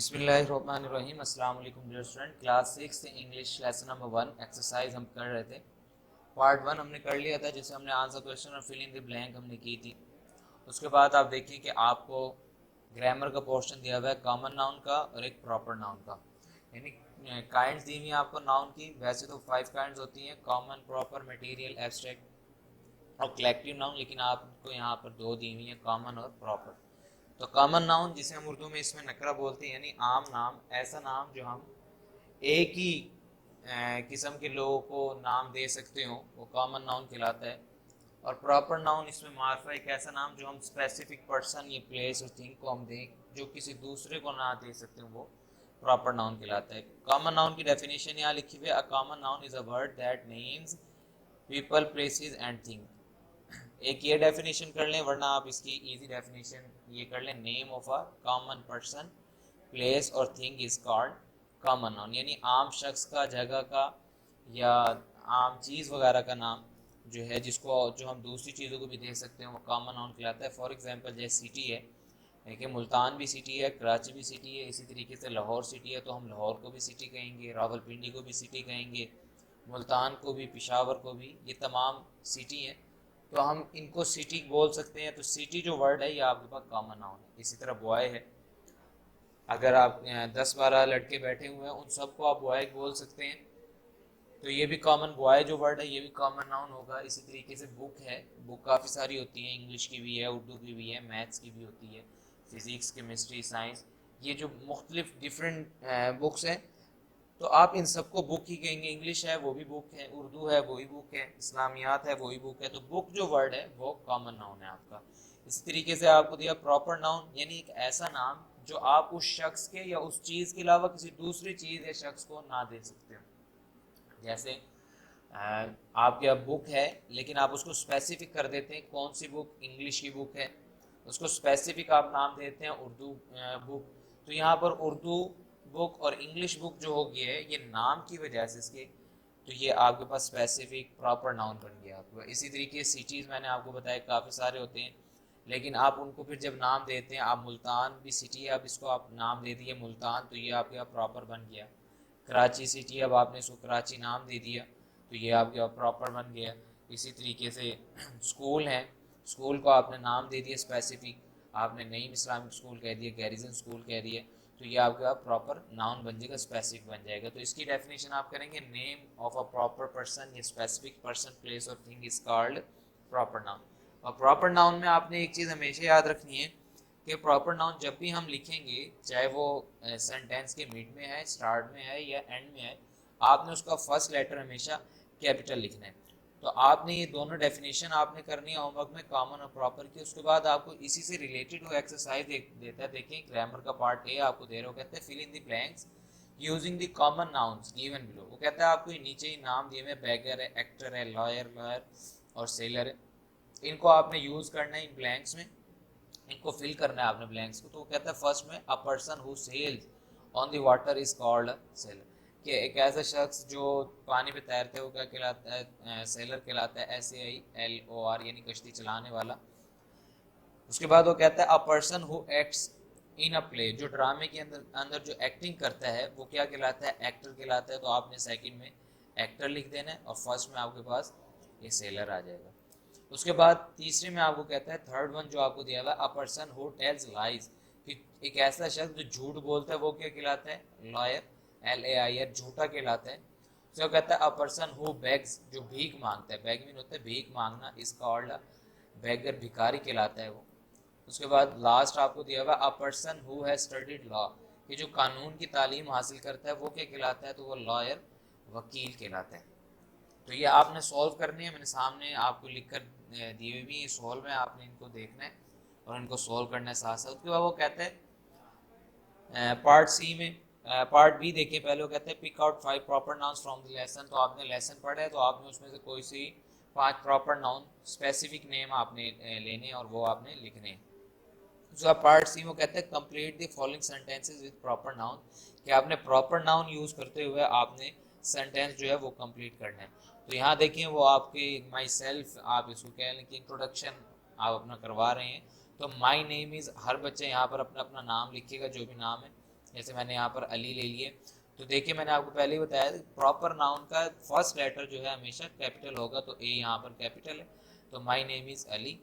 बिस्मिल्लाहिर्रहमानिर्रहीम। अस्सलाम वालेकुम dear student. Class 6 English lesson number 1 exercise हम कर रहे थे। पार्ट 1 हमने कर लिया था, जिसे हमने आंसर क्वेश्चन और फिल इन द ब्लैंक हमने की थी। उसके बाद आप देखिए कि आपको ग्रामर का पोर्शन दिया हुआ है, कॉमन नाउन का और एक प्रॉपर नाउन का, यानी काइंड्स दी हुई हैं आपको नाउन की। वैसे तो 5 काइंड्स होती हैं, कॉमन, प्रॉपर, मटेरियल, एब्स्ट्रैक्ट और कलेक्टिव नाउन, लेकिन आपको यहाँ पर 2 दी हुई हैं, कॉमन और प्रॉपर। तो कॉमन नाउन जिसे हम उर्दू में इसमें नकरा बोलते हैं, यानी आम नाम, ऐसा नाम जो हम एक ही किस्म के लोगों को नाम दे सकते हो, वो कॉमन नाउन कहलाता है। और प्रॉपर नाउन इसमें मार्फा, एक ऐसा नाम जो हम स्पेसिफिक पर्सन या प्लेस और थिंग को हम दें, जो किसी दूसरे को ना दे सकते हो, वो प्रॉपर नाउन कहलाता है। कॉमन नाउन की डेफिनेशन यहाँ लिखी हुई है, a common noun is a word that names people, places and thing. एक ये डेफिनेशन कर लें, वरना आप इसकी इजी डेफिनेशन ये कर लें, name of a common person, place और thing is called common noun. यानी आम शख्स का, जगह का या आम चीज़ वगैरह का नाम जो है, जिसको जो हम दूसरी चीज़ों को भी दे सकते हैं, वो कॉमन नाउन कहलाता है। फॉर एग्जांपल जैसे सिटी है, देखिए मुल्तान भी सिटी है, कराची भी सिटी है, इसी तरीके से लाहौर सिटी है, तो हम लाहौर को भी सिटी कहेंगे, रावलपिंडी को भी सिटी कहेंगे, मुल्तान को भी, पिशावर को भी, ये तमाम सिटी हैं, तो हम इनको सिटी बोल सकते हैं। तो सिटी जो वर्ड है, ये आपके पास कॉमन नाउन है। इसी तरह बॉय है, अगर आप 10-12 लड़के बैठे हुए हैं, उन सबको आप बॉय बोल सकते हैं, तो ये भी कॉमन, बॉय जो वर्ड है ये भी कॉमन नाउन होगा। इसी तरीके से बुक है, बुक काफ़ी सारी होती हैं, इंग्लिश की भी है, उर्दू की भी है, मैथ्स की भी होती है, फिज़िक्स, केमिस्ट्री, साइंस, ये जो मुख्तलिफ डिफरेंट बुक्स हैं, तो आप इन सबको बुक ही कहेंगे। इंग्लिश है वो भी बुक है, उर्दू है वो भी बुक है, इस्लामियात है वो भी बुक है। तो बुक जो वर्ड है वो कॉमन नाउन है आपका। इसी तरीके से आपको दिया प्रॉपर नाउन, यानी एक ऐसा नाम जो आप उस शख्स के या उस चीज़ के अलावा किसी दूसरी चीज़ या शख्स को ना दे सकते हो। जैसे आपके यहाँ बुक है, लेकिन आप उसको स्पेसिफिक कर देते हैं, कौन सी बुक, इंग्लिश की बुक है, उसको स्पेसिफिक आप नाम देते हैं उर्दू बुक। तो यहाँ पर उर्दू बुक और इंग्लिश बुक जो होगी है, ये नाम की वजह से इसके, तो ये आपके पास स्पेसिफिक प्रॉपर नाउन बन गया आपको। इसी तरीके से सिटीज़ मैंने आपको बताया काफ़ी सारे होते हैं, लेकिन आप उनको फिर जब नाम देते हैं, आप मुल्तान भी सिटी है, आप इसको आप नाम दे दिए मुल्तान, तो ये आपके यहाँ प्रॉपर बन गया। कराची सिटी, अब आपने इसको कराची नाम दे दिया, तो ये आपके प्रॉपर बन गया। इसी तरीके से स्कूल है, स्कूल को आपने नाम दे दिया स्पेसिफिक, आपने नईम इस्लामिक स्कूल कह दिया, गैरिजन स्कूल कह दिया, तो ये आपका प्रॉपर नाउन बन जाएगा, स्पेसिफिक बन जाएगा। तो इसकी डेफिनेशन आप करेंगे, name of a proper person या स्पेसिफिक पर्सन, प्लेस और thing is called proper noun. और प्रॉपर नाउन में आपने एक चीज़ हमेशा याद रखनी है कि प्रॉपर नाउन जब भी हम लिखेंगे, चाहे वो सेंटेंस के मिड में है, स्टार्ट में है या एंड में है, आपने उसका फर्स्ट लेटर हमेशा कैपिटल लिखना है। तो आपने ये दोनों डेफिनेशन आपने करनी है होमवर्क में, कॉमन और प्रॉपर की। उसके बाद आपको इसी से रिलेटेड वो एक्सरसाइज देता है, देखिए ग्रामर का पार्ट ए आपको दे रहा हो, कहते हैं fill in the blanks using the common nouns given below. वो कहता है आपको नीचे ही नाम दिए हुए, बैगर है, एक्टर है, लॉयर और सेलर है, इनको आपने यूज करना है इन ब्लैंक्स में, इनको फिल करना है आपने ब्लैंक्स को। तो वो कहता है फर्स्ट में, a person who sails on the water is called a sailor, कि एक ऐसा शख्स जो पानी पे तैरते हो क्या कहलाता है, सेलर कहलाता है, SAILOR, यानी कश्ती चलाने वाला। उसके बाद वो कहता है अ person who acts in a play, जो ड्रामे के अंदर अंदर जो एक्टिंग करता है वो क्या कहलाता है, एक्टर कहलाता है। तो आपने सेकंड में एक्टर लिख देना है और फर्स्ट में आपके पास ये सेलर आ जाएगा। उसके बाद तीसरे में आपको कहता है, थर्ड वन जो आपको दिया हुआ है, अ पर्सन हु टेल्स लाइज, कि एक ऐसा शख्स जो झूठ बोलता है, वो क्या कहलाता है, लॉयर, LAIR, झूठा कहलाता है। उसको कहता है अ पर्सन हु बेग्स, जो भीख मांगता है, बेग मीन होता है भीख मांगना, इज कॉल्ड बेगर, भिखारी कहलाता है वो। उसके बाद लास्ट आपको दिया हुआ, अ person who has studied law, कि जो कानून की तालीम हासिल करता है वो क्या कहलाता है, तो वो लॉयर, वकील कहलाता है। तो ये आपने सॉल्व करनी है, मैंने सामने आपको लिख कर दी हुई भी, सॉल्व है, आपने इनको देखना है और इनको सॉल्व करना है साथ साथ। उसके बाद वो कहते हैं पार्ट सी में, पार्ट बी देखिए, पहले वो कहते हैं pick out 5 proper nouns from the lesson. तो आपने लेसन पढ़ा है, तो आपने उसमें से कोई सी 5 प्रॉपर नाउन स्पेसिफिक नेम आपने लेने और वो आपने लिखने हैं। उसका पार्ट सी में कहते हैं complete the following sentences with proper noun, कि आपने प्रॉपर नाउन यूज करते हुए आपने सेंटेंस जो है वो कंप्लीट करना है। तो यहाँ देखिए वो आपके माई सेल्फ, आप इसको कह लें कि इंट्रोडक्शन आप अपना करवा रहे हैं, तो माई नेम इज़, हर बच्चे यहाँ पर अपना अपना नाम लिखिएगा जो भी नाम है। जैसे मैंने यहाँ पर अली ले लिए, तो देखिए मैंने आपको पहले ही बताया प्रॉपर नाउन का फर्स्ट लेटर जो है हमेशा कैपिटल होगा, तो ए यहाँ पर कैपिटल है। तो my name is Ali,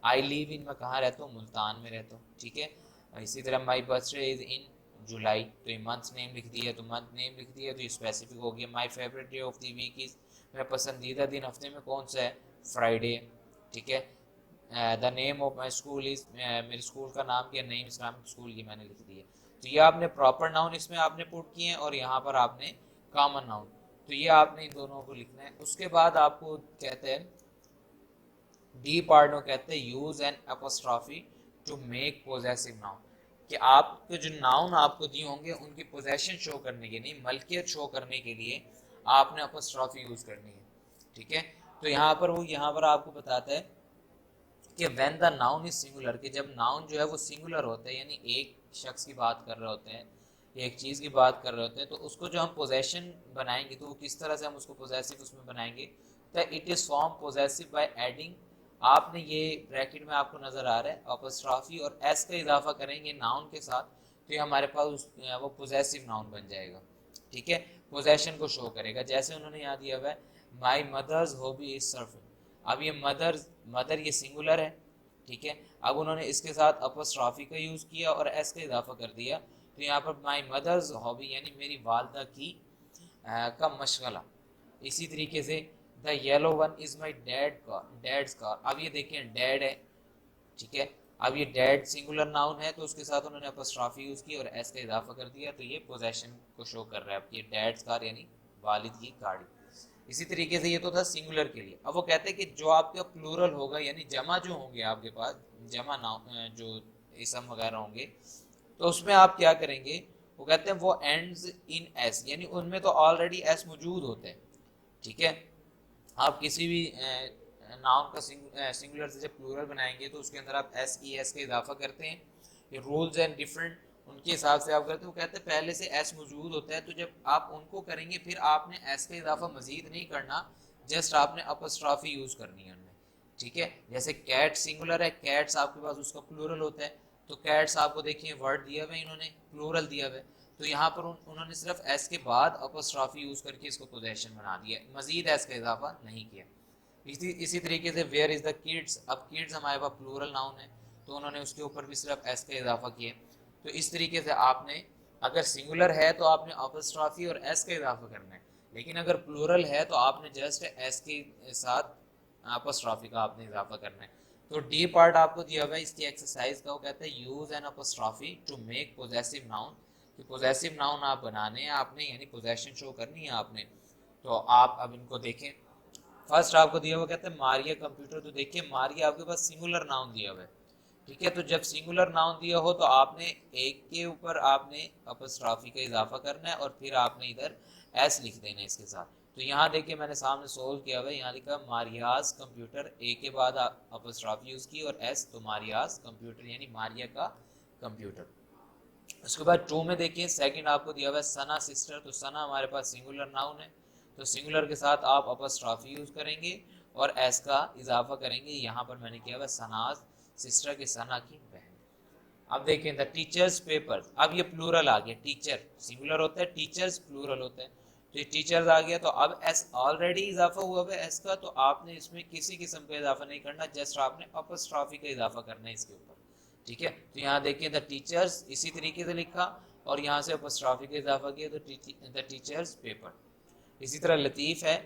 I live in, मैं कहाँ रहता हूँ, मुल्तान में रहता हूँ, ठीक है। इसी तरह माई बर्थडे इज़ इन जुलाई, तो ये मंथ नेम लिख दिया, तो मंथ नेम लिख दिया तो ये स्पेसिफिक हो गया। My favourite day of the week is, मेरा पसंदीदा दिन हफ्ते में कौन सा है, फ्राइडे, ठीक है। The name of my school is, मेरे स्कूल का नाम क्या, नईम इस्लामिक स्कूल, ये मैंने लिख दिया। तो ये आपने प्रॉपर नाउन इसमें आपने पुट किए हैं और यहाँ पर आपने कॉमन नाउन, तो ये आपने इन दोनों को लिखना है। उसके बाद आपको कहते हैं डी पार्ट में कहते हैं use an apostrophe to make possessive noun, कि आपके जो नाउन आपको दिए होंगे उनकी पोजेशन शो करने के लिए, मलकियत शो करने के लिए आपने एपोस्ट्रॉफी यूज करनी है, ठीक है। तो यहाँ पर वो यहाँ पर आपको बताता है कि when the noun is singular, कि जब नाउन जो है वो सिंगुलर होता है, यानी एक शख्स की बात कर रहे होते हैं, एक चीज़ की बात कर रहे होते हैं, तो उसको जो हम पोजेशन बनाएंगे तो वो किस तरह से हम उसको पोजेसिव उसमें बनाएंगे, तो it is form possessive by adding, आपने ये ब्रैकेट में आपको नज़र आ रहा है अपॉस्ट्रॉफी और एस का इजाफा करेंगे नाउन के साथ, तो ये हमारे पास वो पोजेसिव नाउन बन जाएगा, ठीक है। पोजेशन को शो करेगा, जैसे उन्होंने यहाँ दिया हुआ है my mother's hobby is surfing, अब ये मदर ये सिंगुलर है, ठीक है। अब उन्होंने इसके साथ अपॉस्ट्रॉफी का यूज़ किया और एस का इजाफा कर दिया, तो यहाँ पर माई मदर्स हॉबी यानी मेरी वालदा की का मशगला। इसी तरीके से the yellow one is my dad's car, अब ये देखें डैड है, ठीक है। अब ये डैड सिंगुलर नाउन है तो उसके साथ उन्होंने अपॉस्ट्रॉफी यूज़ की और एस का इजाफा कर दिया, तो ये पोजेशन को शो कर रहा है, अब ये डैड्स कार यानी वालिद की गाड़ी। इसी तरीके से ये तो था सिंगुलर के लिए। अब वो कहते हैं कि जो आपका प्लूरल होगा यानी जमा जो होंगे आपके पास, जमा नाउन जो इसम वगैरह होंगे, तो उसमें आप क्या करेंगे, वो कहते हैं वो एंड्स इन एस, यानी उनमें तो ऑलरेडी एस मौजूद होते हैं, ठीक है। आप किसी भी नाउन का सिंगुलर से जब प्लूरल बनाएंगे तो उसके अंदर आप एस ई एस का इजाफा करते हैं, ये रूल्स एंड डिफरेंट उनके हिसाब से आप करते हो। कहते हैं पहले से एस मौजूद होता है, तो जब आप उनको करेंगे फिर आपने एस का इजाफा मजीद नहीं करना, जस्ट आपने अपॉस्ट्रॉफी यूज़ करनी है उनमें, ठीक है। जैसे कैट सिंगुलर है, कैट्स आपके पास उसका प्लूरल होता है, तो कैट्स आपको देखिए वर्ड दिया हुआ है, इन्होंने प्लूरल दिया हुआ है, तो यहाँ पर उन्होंने सिर्फ एस के बाद अपॉस्ट्रॉफी यूज़ करके इसको पोजेशन बना दिया, मजीद एस का इजाफा नहीं किया। इसी तरीके से वेयर इज़ द किड्स, अब किड्स हमारे पास प्लूरल नाउन है तो उन्होंने उसके ऊपर भी सिर्फ एस का इजाफा किया। तो इस तरीके से आपने अगर सिंगुलर है तो आपने अपॉस्ट्रॉफी और एस का इजाफा करना है, लेकिन अगर प्लूरल है तो आपने जस्ट एस के साथ अपॉस्ट्रॉफी का आपने इजाफा करना है। तो डी पार्ट आपको दिया हुआ है इसकी एक्सरसाइज का, वो कहता है use an apostrophe to make possessive noun, कि पोजेसिव नाउन आप बनाने हैं आपने, यानी पोजेशन शो करनी है आपने। तो आप अब इनको देखें, फर्स्ट आपको दिया हुआ कहते हैं मारिया कंप्यूटर, तो देखिए मारिया आपके पास सिंगुलर नाउन दिया हुआ है, ठीक है। तो जब सिंगुलर नाउन दिया हो तो आपने एक के ऊपर आपने अपॉस्ट्रॉफी का इजाफा करना है और फिर आपने इधर एस लिख देना है इसके साथ। तो यहाँ देखिए मैंने सामने सोल्व किया हुआ है, यहाँ लिखा मारियाज कंप्यूटर, ए के बाद अपॉस्ट्रॉफी यूज़ की और एस, तो मारियाज कंप्यूटर यानी मारिया का कंप्यूटर। उसके बाद टू में देखिए सेकंड आपको दिया हुआ है सना सिस्टर, तो सना हमारे पास सिंगुलर नाउन है, तो सिंगुलर के साथ आप अपॉस्ट्रॉफी यूज़ करेंगे और एस का इजाफा करेंगे, यहाँ पर मैंने किया हुआ सनाज सिस्टर के सना की बहन। अब देखें द टीचर्स पेपर, अब ये प्लूरल आ गया, टीचर सिंगुलर होता है, टीचर्स प्लूरल होता है, तो ये टीचर्स आ गया, तो अब एस ऑलरेडी इजाफा हुआ है एस का, तो आपने इसमें किसी किस्म का इजाफा नहीं करना, जस्ट आपने अपॉस्ट्रॉफी का इजाफा करना है इसके ऊपर, ठीक है। तो यहाँ देखिए द टीचर्स इसी तरीके से लिखा और यहाँ से अपॉस्ट्रॉफी का इजाफा किया, तो द टीचर्स पेपर। इसी तरह लतीफ़ है,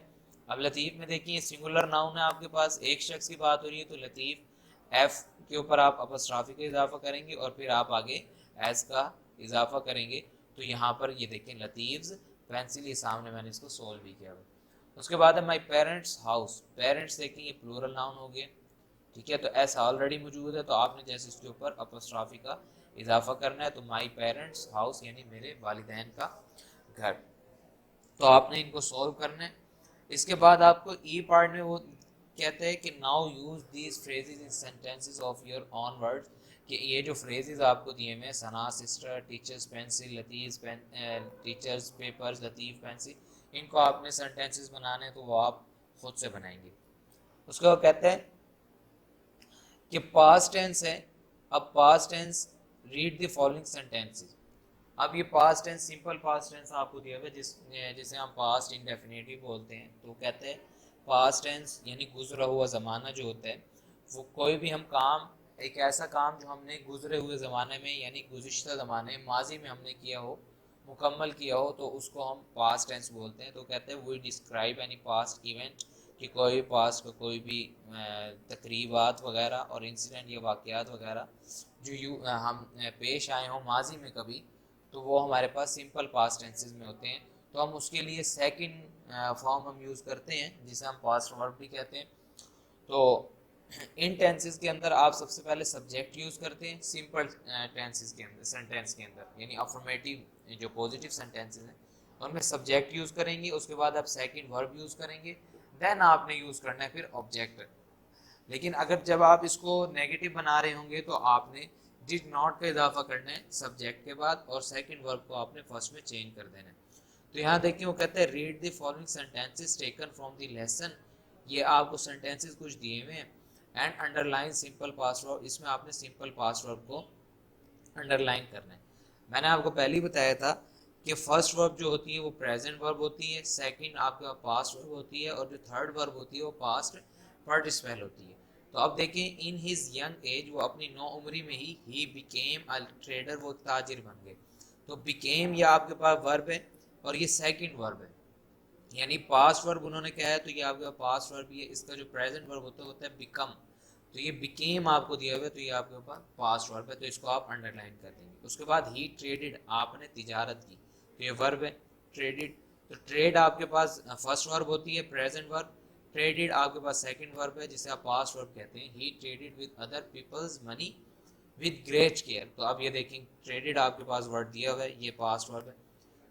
अब लतीफ़ में देखिए सिंगुलर नाउन है आपके पास, एक शख्स की बात हो रही है, तो लतीफ़ एफ के ऊपर आप अपॉस्ट्रॉफी का इजाफा करेंगे और फिर आप आगे एस का इजाफा करेंगे, तो यहाँ पर ये देखें लतीफ़्स पेंसिल, ये सामने मैंने इसको सोल्व भी किया हुआ। उसके बाद है माई पेरेंट्स हाउस, पेरेंट्स देखें ये प्लूरल नाउन हो गया, ठीक है। तो एस ऑलरेडी मौजूद है, तो आपने जैसे इसके ऊपर अपॉस्ट्रॉफी का इजाफा करना है, तो माई पेरेंट्स हाउस यानी मेरे वालिदैन का घर। तो आपने इनको सॉल्व करना है। इसके बाद आपको ई पार्ट में वो कहते हैं कि now use these phrases in sentences of your on words, कि ये जो फ्रेजेस आपको दिए हुए हैं सना सिस्टर, टीचर्स पेंसिल, लतीफ़ टीचर्स पेपर्स, लतीफ़ पेंसिल, इनको आपने सेंटेंसेस बनाने हैं तो वो आप खुद से बनाएंगे। उसके बाद कहते हैं कि पास्ट टेंस है, अब past tense read the following sentences, अब ये past tense, simple past tense आपको दिया हुआ है जिसे हम पास्ट इंडेफिनिटिव बोलते हैं। तो कहते हैं पास्ट टेंस यानी गुजरा हुआ ज़माना जो होता है, वो कोई भी हम काम, एक ऐसा काम जो हमने गुजरे हुए ज़माने में यानी गुज़िश्ता ज़माने माजी में हमने किया हो, मुकम्मल किया हो, तो उसको हम पास्ट टेंस बोलते हैं। तो कहते हैं we describe any past event, कि कोई भी पास्ट का कोई भी तकरीबात वगैरह और इंसिडेंट या वाक़यात वगैरह जो हम पेश आए हों माजी में कभी, तो वो हमारे पास सिंपल पास्ट टेंसेस में होते हैं। तो हम उसके लिए सेकंड फॉर्म हम यूज़ करते हैं जिसे हम पास्ट वर्ब भी कहते हैं। तो इन टेंसेस के अंदर आप सबसे पहले सब्जेक्ट यूज़ करते हैं सिंपल टेंसेस के अंदर, सेंटेंस के अंदर, यानी अफर्मेटिव जो पॉजिटिव सेंटेंसेस हैं उनमें सब्जेक्ट यूज़ करेंगे, उसके बाद आप सेकंड वर्ब यूज़ करेंगे, देन आपने यूज़ करना है फिर ऑब्जेक्ट। लेकिन अगर जब आप इसको नेगेटिव बना रहे होंगे तो आपने डिड नॉट का इजाफा करना है सब्जेक्ट के बाद, और सेकंड वर्ब को आपने फर्स्ट में चेंज कर देना है। तो यहाँ देखिए वो कहते हैं read the following sentences taken from the lesson. ये आपको सेंटेंसेस कुछ दिए हुए हैं, and underline simple past verb, इसमें आपने सिंपल पास्ट वर्ब को अंडरलाइन करना है। मैंने आपको पहले ही बताया था कि फर्स्ट वर्ब जो होती है वो प्रेजेंट वर्ब होती है, सेकंड आपके पास पास्ट वर्ब होती है, और जो थर्ड वर्ब होती है वो पास्ट पार्टिसिपल होती है। तो अब देखें इन हिज यंग एज, वो अपनी नौ उम्री में ही बिकेम अ ट्रेडर, वो ताजिर बन गए। तो बिकेम ये आपके पास वर्ब है और ये सेकंड वर्ब है, यानी पास्ट वर्ब उन्होंने क्या है, तो ये आपके पास्ट वर्ब है, इसका जो प्रेजेंट वर्ब होता है बिकम। तो ये बिकेम आपको दिया हुआ है, तो ये आपके ऊपर पास्ट वर्ब है, तो इसको आप अंडरलाइन कर देंगे। उसके बाद ही ट्रेडेड, आपने तिजारत की, तो ये वर्ब है ट्रेडेड। तो ट्रेड आपके पास फर्स्ट वर्ब होती है प्रेजेंट वर्ब, ट्रेडेड आपके पास सेकंड वर्ब है जिसे आप पास्ट वर्ब कहते हैं। He traded with other peoples money with great care. तो अब ये देखें ट्रेडेड आपके पास वर्ड दिया हुआ है, ये पास्ट वर्ब है।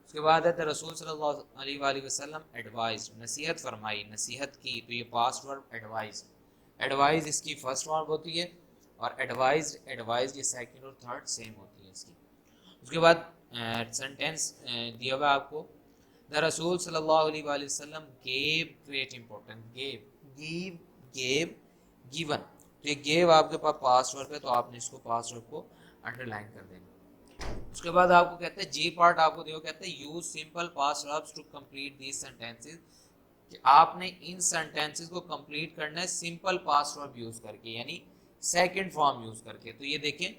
उसके बाद है रसूल सल्लल्लाहु अलैहि वसल्लम एडवाइज, नसीहत फरमाई, नसीहत की, तो ये पास्ट वर्ब एडवाइज। एडवाइज इसकी फर्स्ट वर्ब होती है, और एडवाइज ये सेकंड और थर्ड सेम होती है इसकी। उसके बाद सेंटेंस दिया हुआ आपको, द रसूल सल्लल्लाहु अलैहि वसल्लम gave, great important, give, gave, given. तो ये गेव आपके पास पास्ट वर्ब है, तो आपने इसको पास्ट वर्ब को अंडरलाइन कर देना। उसके बाद आपको कहते हैं जी पार्ट आपको देखो, कहते हैं use simple past verbs to complete these sentences, कि आपने इन सेंटेंसेस को कंप्लीट करना है सिंपल पास्ट वर्ब यूज करके, यानी सेकंड फॉर्म यूज करके। तो ये देखें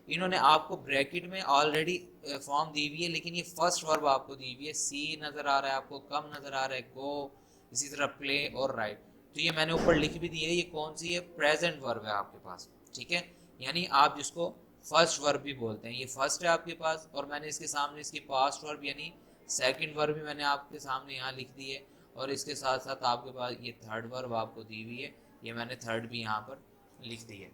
इन्होंने आपको ब्रैकेट में ऑलरेडी फॉर्म दी हुई है, लेकिन ये फर्स्ट वर्ब आपको दी हुई है। सी नजर आ रहा है आपको, कम नजर आ रहा है गो, इसी तरह प्ले और राइट। तो ये मैंने ऊपर लिख भी दी है, ये कौन सी है, प्रेजेंट वर्ब है आपके पास, ठीक है। यानी आप जिसको फर्स्ट वर्ब भी बोलते हैं, ये फर्स्ट है आपके पास, और मैंने इसके सामने इसकी पास्ट वर्ब यानी सेकंड वर्ब भी मैंने आपके सामने यहाँ लिख दी है, और इसके साथ साथ आपके पास ये थर्ड वर्ब आपको दी हुई है, ये मैंने थर्ड भी यहाँ पर लिख दी है।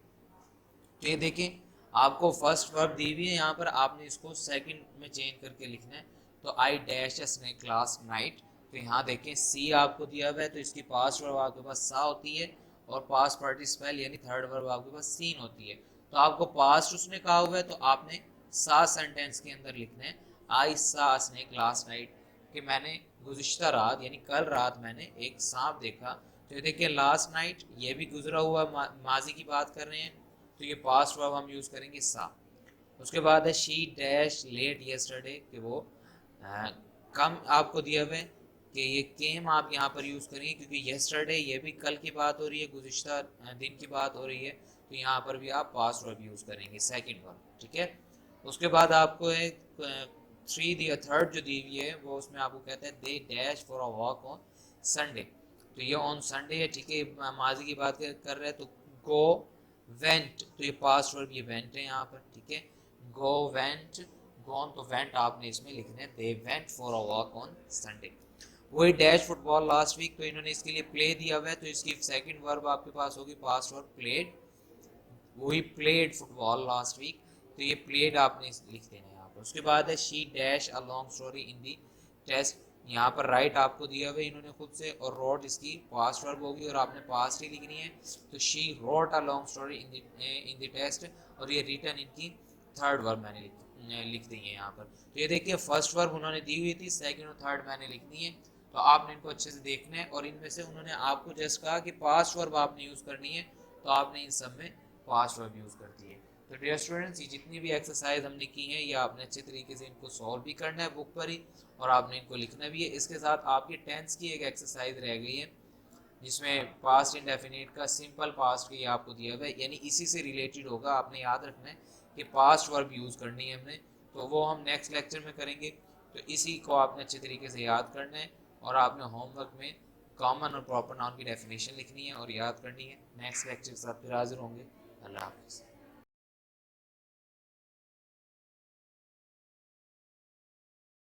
तो ये देखें आपको फर्स्ट वर्ब दी हुई है, यहाँ पर आपने इसको सेकंड में चेंज करके लिखना है। तो I dash a snake last night, तो यहाँ देखें सी आपको दिया हुआ है, तो इसकी पास्ट वर्ब आपके पास सा होती है, और पास्ट पार्टिसिपल यानी थर्ड वर्ब आपके पास सीन होती है। तो आपको पास्ट उसने कहा हुआ है, तो आपने सा सेंटेंस के अंदर लिखना है, आई सा स्नेक लास्ट नाइट, कि मैंने गुज़िश्ता रात यानी कल रात मैंने एक सांप देखा। तो ये देखिए लास्ट नाइट ये भी गुजरा हुआ माजी की बात कर रहे हैं, तो ये पास्ट वर्ब हम यूज़ करेंगे सा। उसके बाद है शी डैश लेट येस्टरडे, कि वो कम आपको दिया हुआ है, कि ये केम आप यहाँ पर यूज़ करेंगे, क्योंकि येस्टरडे ये भी कल की बात हो रही है, गुज़िश्ता दिन की बात हो रही है, तो यहाँ पर भी आप पास्ट वर्ब यूज़ करेंगे सेकंड वर्ब, ठीक है। उसके बाद आपको एक थ्री दिया, थर्ड जो दी हुई है वो उसमें आपको कहता है they dash for a walk on Sunday, तो ये ऑन संडे है, ठीक है, माजी की बात कर रहे हैं। तो गो वेंट, तो ये पास्ट वर्ब ये वेंट है यहाँ पर, ठीक है। गो वेंट, गॉन, तो वेंट आपने इसमें लिखना है, they went for a walk on Sunday. वही डैश फुटबॉल लास्ट वीक, तो इन्होंने इसके लिए प्ले दिया हुआ है, तो इसकी सेकंड वर्ब आपके पास होगी पास्ट वर्ब प्लेड, वही प्लेड फुटबॉल लास्ट वीक, तो ये प्लेड आपने लिख देना है यहाँ पर। उसके बाद है she dash a long story in the test, यहाँ पर राइट आपको दिया हुआ है इन्होंने खुद से, और रोट इसकी पास्ट वर्ब होगी और आपने पास्ट ही लिखनी है। तो she wrote a long story in the test, और ये रिटर्न इनकी थर्ड वर्ब मैंने लिख दी है यहाँ पर। तो ये देखिए फर्स्ट वर्ब उन्होंने दी हुई थी, सेकंड और थर्ड मैंने लिखनी है। तो आपने इनको अच्छे से देखना है, और इनमें से उन्होंने आपको जस्ट कहा कि पास्ट वर्ब आपने यूज़ करनी है, तो आपने इन सब में पास्ट वर्ब यूज़ करती है। तो डियर स्टूडेंट्स, ये जितनी भी एक्सरसाइज हमने की हैं ये आपने अच्छे तरीके से इनको सॉल्व भी करना है बुक पर ही, और आपने इनको लिखना भी है। इसके साथ आपकी टेंस की एक एक्सरसाइज रह गई है जिसमें पास्ट इंडेफिनिट का सिंपल पास्ट की आपको दिया हुआ है, यानी इसी से रिलेटेड होगा। आपने याद रखना है कि पास्ट वर्ब यूज़ करनी है हमने, तो वो हम नेक्स्ट लेक्चर में करेंगे। तो इसी को आपने अच्छे तरीके से याद करना है, और आपने होमवर्क में कॉमन और प्रॉपर नाउन की डेफिनेशन लिखनी है और याद करनी है। नेक्स्ट लेक्चर के साथ फिर हाजिर होंगे। अल्लाह हाफिज़।